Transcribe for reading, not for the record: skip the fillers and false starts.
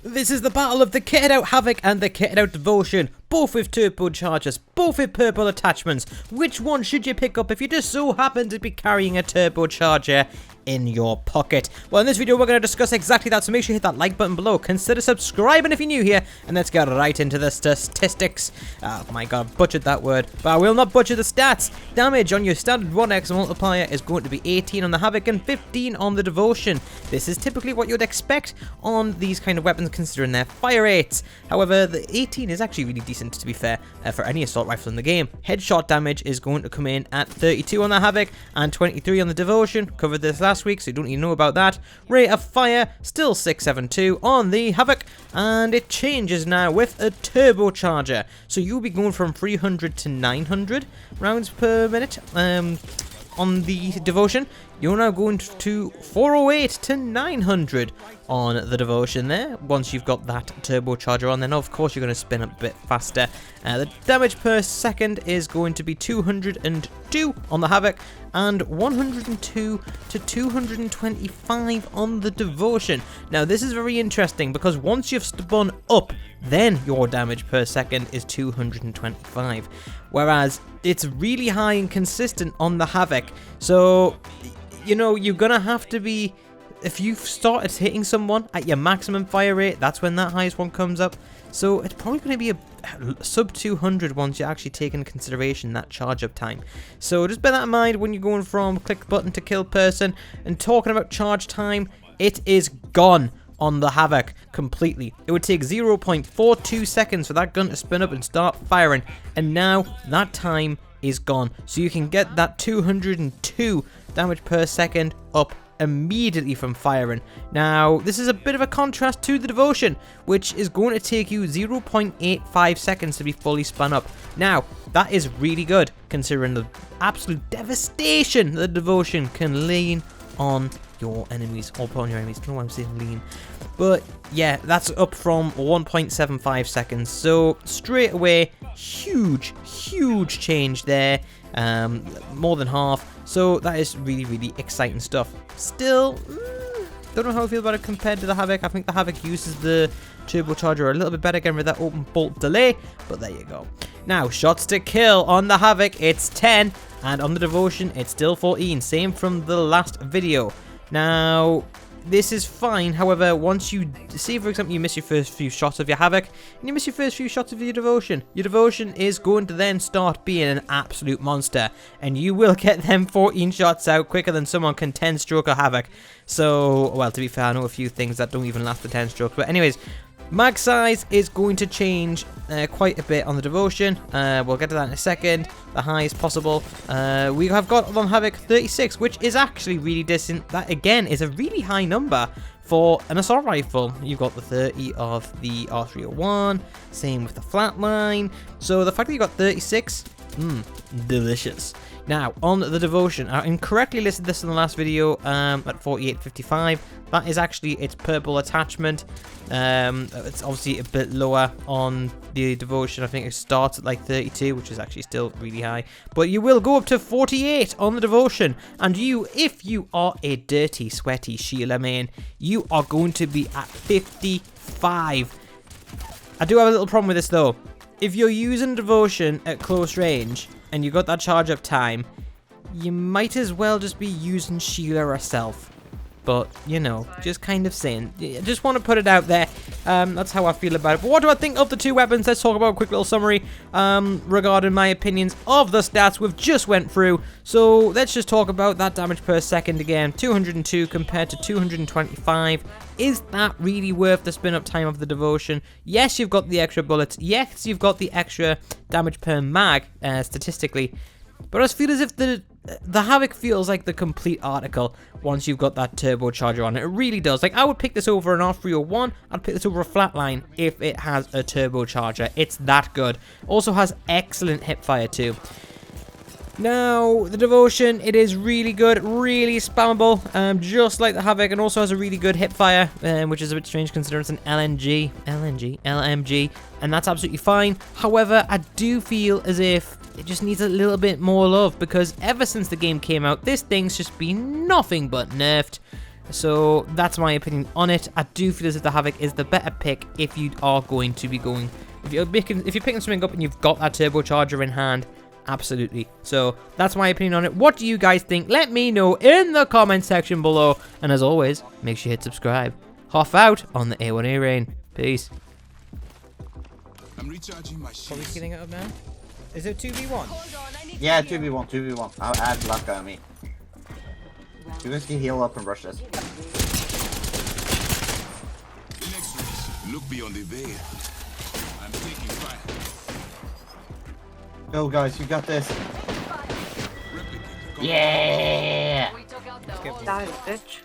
This is the battle of the kitted out Havoc and the kitted out Devotion, both with turbochargers, both with purple attachments. Which one should you pick up if you just so happen to be carrying a turbocharger in your pocket? Well, in this video we're going to discuss exactly that, so make sure you hit that like button below, consider subscribing if you're new here, and let's get right into the statistics. Oh my god, I butchered that word, but I will not butcher the stats. Damage on your standard 1x multiplier is going to be 18 on the Havoc and 15 on the Devotion. This is typically what you'd expect on these kind of weapons considering their fire rates. However, the 18 is actually really decent, to be fair, for any assault rifle in the game. Headshot damage is going to come in at 32 on the Havoc and 23 on the Devotion. Covered this last week, so you don't need to know about that. Rate of fire still 672 on the Havoc, and it changes now with a turbocharger. So you'll be going from 300 to 900 rounds per minute on the Devotion. You're now going to 408 to 900 on the Devotion there. Once you've got that turbocharger on, then of course you're going to spin up a bit faster. The damage per second is going to be 202 on the Havoc and 102 to 225 on the Devotion. Now this is very interesting because once you've spun up, then your damage per second is 225. Whereas it's really high and consistent on the Havoc. So, you know, you're gonna have to be, if you've started hitting someone at your maximum fire rate, that's when that highest one comes up. So it's probably going to be a sub 200 once you actually take into consideration that charge up time. So just bear that in mind when you're going from click button to kill person. And talking about charge time, it is gone on the Havoc completely. It would take 0.42 seconds for that gun to spin up and start firing, and now that time is gone. So you can get that 202 damage per second up immediately from firing. Now this is a bit of a contrast to the Devotion, which is going to take you 0.85 seconds to be fully spun up. Now that is really good considering the absolute devastation the Devotion can lean on your enemies, or put on your enemies. I don't know why I'm saying lean, but yeah, that's up from 1.75 seconds. So straight away, huge change there, more than half. So that is really exciting stuff. Still, don't know how I feel about it compared to the Havoc. I think the Havoc uses the turbocharger a little bit better, getting rid of that open bolt delay, but there you go. Now, shots to kill on the Havoc, it's 10, and on the Devotion, it's still 14, same from the last video. Now, this is fine, however, once you, say for example you miss your first few shots of your Havoc, and you miss your first few shots of your Devotion is going to then start being an absolute monster, and you will get them 14 shots out quicker than someone can 10 stroke a Havoc. So, well, to be fair, I know a few things that don't even last the 10 strokes, but anyways, mag size is going to change quite a bit on the Devotion. We'll get to that in a second. The highest possible. We have got on Havoc 36, which is actually really decent. That again is a really high number for an assault rifle. You've got the 30 of the R301. Same with the flatline. So the fact that you got 36, delicious. Now, on the Devotion, I incorrectly listed this in the last video at 48.55. That is actually its purple attachment. It's obviously a bit lower on the Devotion. I think it starts at like 32, which is actually still really high. But you will go up to 48 on the Devotion. And you, if you are a dirty, sweaty Sheila main, you are going to be at 55. I do have a little problem with this though. If you're using Devotion at close range, and you got that charge up time, you might as well just be using Sheila herself. But, you know, just kind of saying. I just want to put it out there. That's how I feel about it. But what do I think of the two weapons? Let's talk about a quick little summary regarding my opinions of the stats we've just went through. So let's just talk about that damage per second again. 202 compared to 225. Is that really worth the spin up time of the Devotion? Yes, you've got the extra bullets. Yes, you've got the extra damage per mag, statistically. But I just feel as if the Havoc feels like the complete article once you've got that turbocharger on it. It really does. Like, I would pick this over an R301. I'd pick this over a flatline if it has a turbocharger. It's that good. Also has excellent hip fire too. Now, the Devotion, it is really good, really spammable, just like the Havoc, and also has a really good hip fire, which is a bit strange considering it's an LMG, and that's absolutely fine. However, I do feel as if it just needs a little bit more love, because ever since the game came out, this thing's just been nothing but nerfed. So that's my opinion on it. I do feel as if the Havoc is the better pick if you are going to be going, if you're picking something up and you've got that turbocharger in hand. Absolutely. So that's my opinion on it. What do you guys think? Let me know in the comment section below. And as always, make sure you hit subscribe. Hoff out on the A1A Reign. Peace. I'm recharging my shields. Are we getting it up now? Is it 2v1? Yeah, 2v1. I'll add luck on me. You guys can heal up and rush this. The next race. Look beyond the veil. I'm taking fire. Go guys, you got this. Replicate. Yeah! Die, bitch.